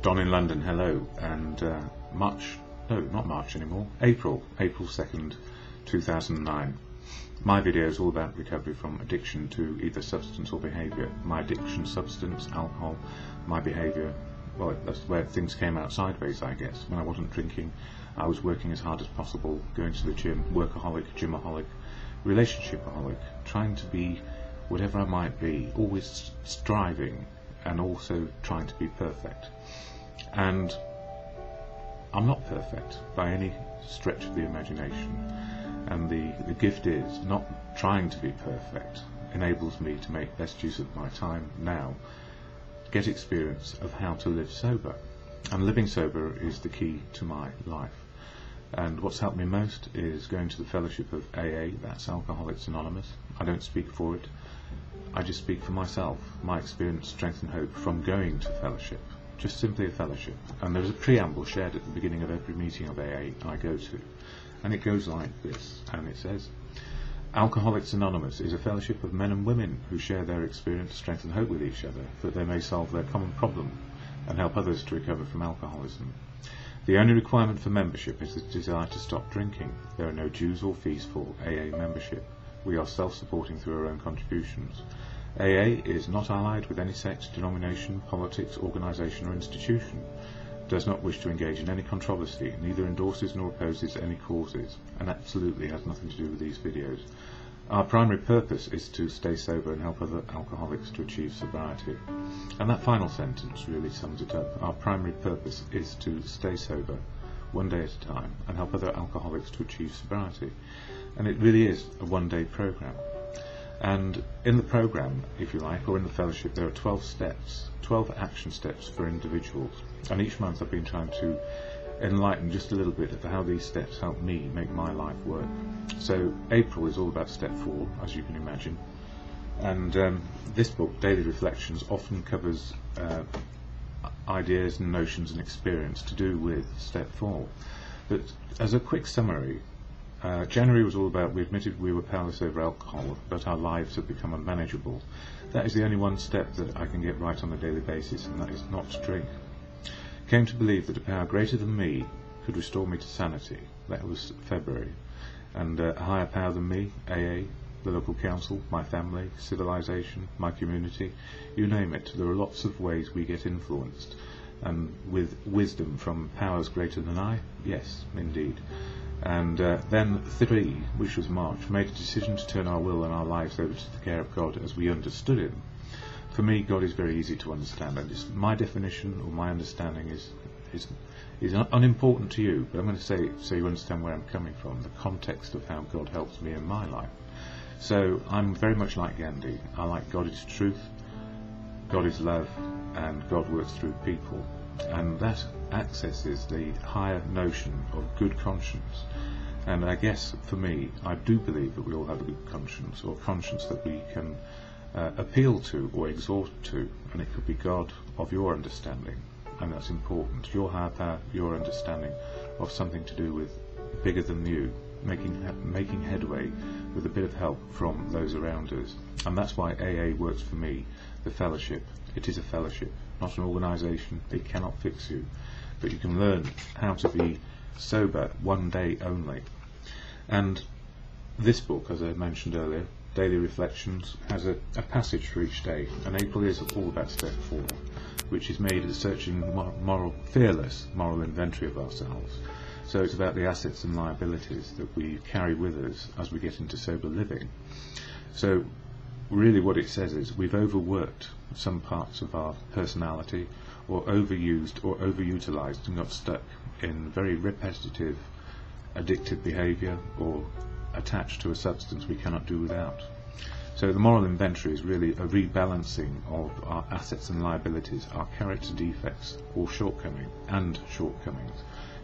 Don in London, hello, and not March anymore, April 2nd, 2009. My video is all about recovery from addiction to either substance or behaviour. My addiction, substance, alcohol, my behaviour, well, that's where things came out sideways, I guess. When I wasn't drinking, I was working as hard as possible, going to the gym, workaholic, gymaholic, relationshipaholic, trying to be whatever I might be, always striving and also trying to be perfect. And I'm not perfect by any stretch of the imagination, and the gift is not trying to be perfect enables me to make best use of my time now, get experience of how to live sober, and living sober is the key to my life. And what's helped me most is going to the fellowship of AA, that's Alcoholics Anonymous. I don't speak for it, I just speak for myself, my experience, strength and hope from going to fellowship, just simply a fellowship. And there's a preamble shared at the beginning of every meeting of AA I go to, and it goes like this, and it says, Alcoholics Anonymous is a fellowship of men and women who share their experience, strength and hope with each other, that they may solve their common problem and help others to recover from alcoholism. The only requirement for membership is the desire to stop drinking. There are no dues or fees for AA membership. We are self-supporting through our own contributions. AA is not allied with any sect, denomination, politics, organisation or institution, does not wish to engage in any controversy, neither endorses nor opposes any causes, and absolutely has nothing to do with these videos. Our primary purpose is to stay sober and help other alcoholics to achieve sobriety. And that final sentence really sums it up. Our primary purpose is to stay sober, one day at a time, and help other alcoholics to achieve sobriety. And it really is a one-day program. And in the program, if you like, or in the fellowship, there are 12 steps, 12 action steps for individuals. And each month I've been trying to enlighten just a little bit of how these steps help me make my life work. So April is all about step 4, as you can imagine. And this book, Daily Reflections, often covers ideas and notions and experience to do with step 4. But as a quick summary, January was all about, we admitted we were powerless over alcohol, but our lives have become unmanageable. That is the only one step that I can get right on a daily basis, and that is not to drink. Came to believe that a power greater than me could restore me to sanity. That was February. And a higher power than me, AA, the local council, my family, civilization, my community, you name it. There are lots of ways we get influenced. And with wisdom from powers greater than I, yes, indeed. And then 3, which was March, made a decision to turn our will and our lives over to the care of God as we understood Him. For me, God is very easy to understand, and my definition or my understanding is unimportant to you, but I'm going to say it so you understand where I'm coming from, the context of how God helps me in my life. So I'm very much like Gandhi. I like God is truth, God is love, and God works through people. And that accesses the higher notion of good conscience. And I guess for me, I do believe that we all have a good conscience, or conscience that we can appeal to or exhort to, and it could be God of your understanding, and that's important. Your higher power, your understanding of something to do with bigger than you, making headway with a bit of help from those around us. And that's why AA works for me, the fellowship. It is a fellowship, not an organisation. It cannot fix you, but you can learn how to be sober one day only. And this book, as I mentioned earlier, Daily Reflections, has a passage for each day, and April is all about step 4, which is made as searching fearless moral inventory of ourselves. So it's about the assets and liabilities that we carry with us as we get into sober living. So really what it says is we've overworked some parts of our personality, or overused or overutilised, and got stuck in very repetitive addictive behaviour, or attached to a substance we cannot do without. So the moral inventory is really a rebalancing of our assets and liabilities, our character defects or shortcomings.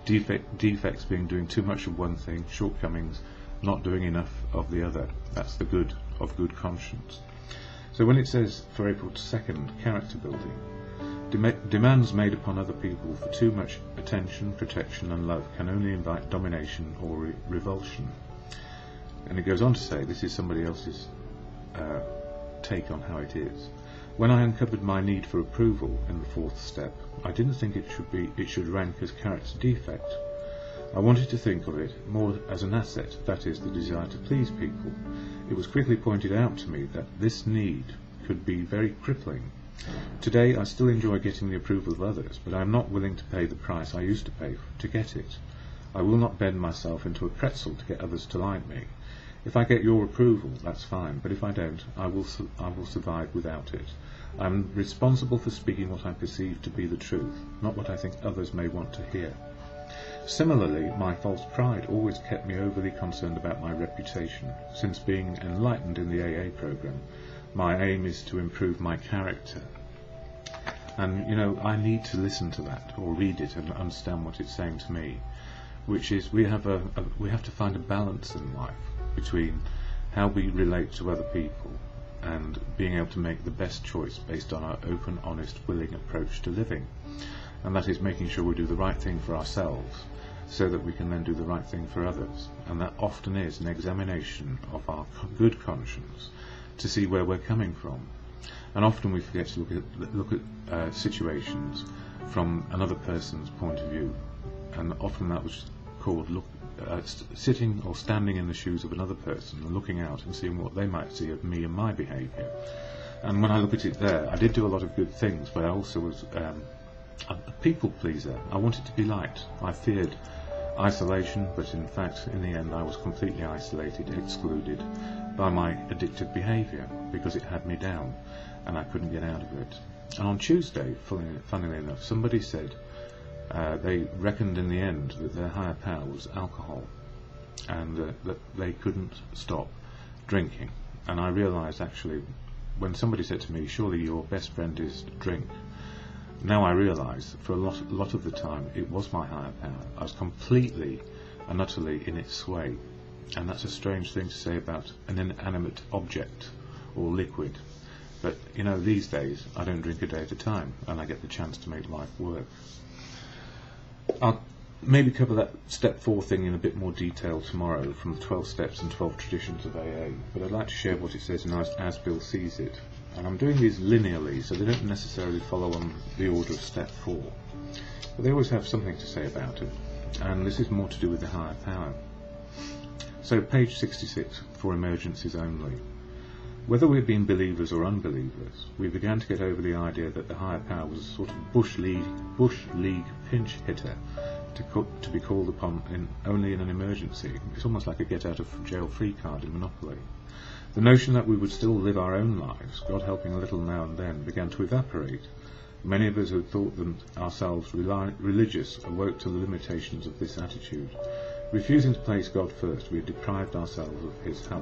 Defects being doing too much of one thing, shortcomings not doing enough of the other. That's the good of good conscience. So when it says for April 2nd, character building, demands made upon other people for too much attention, protection and love can only invite domination or revulsion. And it goes on to say, this is somebody else's take on how it is. When I uncovered my need for approval in the fourth step, I didn't think it should rank as character defect. I wanted to think of it more as an asset, that is, the desire to please people. It was quickly pointed out to me that this need could be very crippling. Today I still enjoy getting the approval of others, but I am not willing to pay the price I used to pay to get it. I will not bend myself into a pretzel to get others to like me. If I get your approval, that's fine, but if I don't, I will survive without it. I am responsible for speaking what I perceive to be the truth, not what I think others may want to hear. Similarly, my false pride always kept me overly concerned about my reputation. Since being enlightened in the AA program, my aim is to improve my character. And, I need to listen to that, or read it and understand what it's saying to me, which is we have to find a balance in life between how we relate to other people and being able to make the best choice based on our open, honest, willing approach to living. And that is making sure we do the right thing for ourselves so that we can then do the right thing for others. And that often is an examination of our good conscience to see where we're coming from. And often we forget to look at situations from another person's point of view. And often that was called sitting or standing in the shoes of another person and looking out and seeing what they might see of me and my behaviour. And when I look at it there, I did do a lot of good things, but I also was a people pleaser. I wanted to be liked. I feared isolation, but in fact, in the end, I was completely isolated, excluded by my addictive behaviour because it had me down and I couldn't get out of it. And on Tuesday, funnily enough, somebody said they reckoned in the end that their higher power was alcohol and that they couldn't stop drinking. And I realised actually, when somebody said to me, surely your best friend is drink, now I realise for a lot of the time it was my higher power. I was completely and utterly in its sway. And that's a strange thing to say about an inanimate object or liquid. But these days I don't drink a day at a time and I get the chance to make life work. I'll maybe cover that step 4 thing in a bit more detail tomorrow from the 12 steps and 12 traditions of AA, but I'd like to share what it says in As Bill Sees It. And I'm doing these linearly, so they don't necessarily follow on the order of step 4, but they always have something to say about it, and this is more to do with the higher power. So page 66, for emergencies only. Whether we've been believers or unbelievers, we began to get over the idea that the higher power was a sort of Bush League pinch hitter to be called upon only in an emergency. It's almost like a get-out-of-jail-free card in Monopoly. The notion that we would still live our own lives, God helping a little now and then, began to evaporate. Many of us who had thought ourselves religious awoke to the limitations of this attitude. Refusing to place God first, we had deprived ourselves of his help.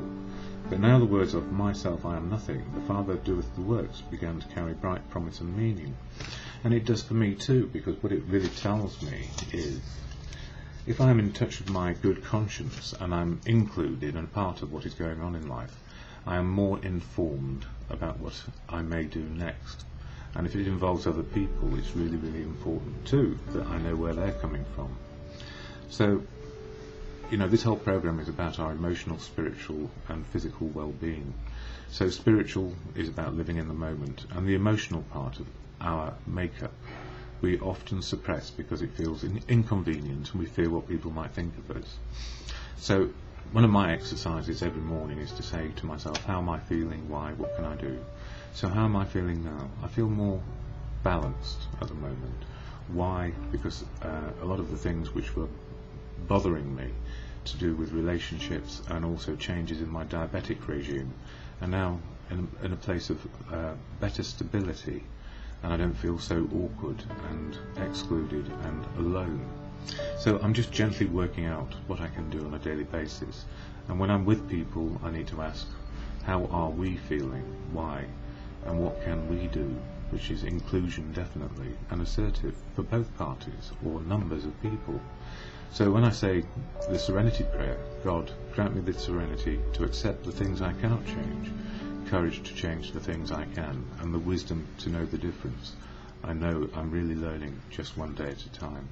But now the words of myself I am nothing, the Father doeth the works, began to carry bright promise and meaning. And it does for me too, because what it really tells me is, if I am in touch with my good conscience and I'm included and part of what is going on in life, I am more informed about what I may do next. And if it involves other people, it's really, really important too that I know where they're coming from. So, this whole program is about our emotional, spiritual and physical well-being. So spiritual is about living in the moment, and the emotional part of our makeup we often suppress because it feels inconvenient and we fear what people might think of us. So one of my exercises every morning is to say to myself, how am I feeling, why, what can I do? So how am I feeling now? I feel more balanced at the moment. Why? Because a lot of the things which were bothering me to do with relationships and also changes in my diabetic regime are now in a place of better stability, and I don't feel so awkward and excluded and alone. So I'm just gently working out what I can do on a daily basis, and when I'm with people I need to ask, how are we feeling, why, and what can we do, which is inclusion definitely, and assertive for both parties or numbers of people. So when I say the serenity prayer, God, grant me the serenity to accept the things I cannot change, courage to change the things I can, and the wisdom to know the difference, I know I'm really learning just one day at a time.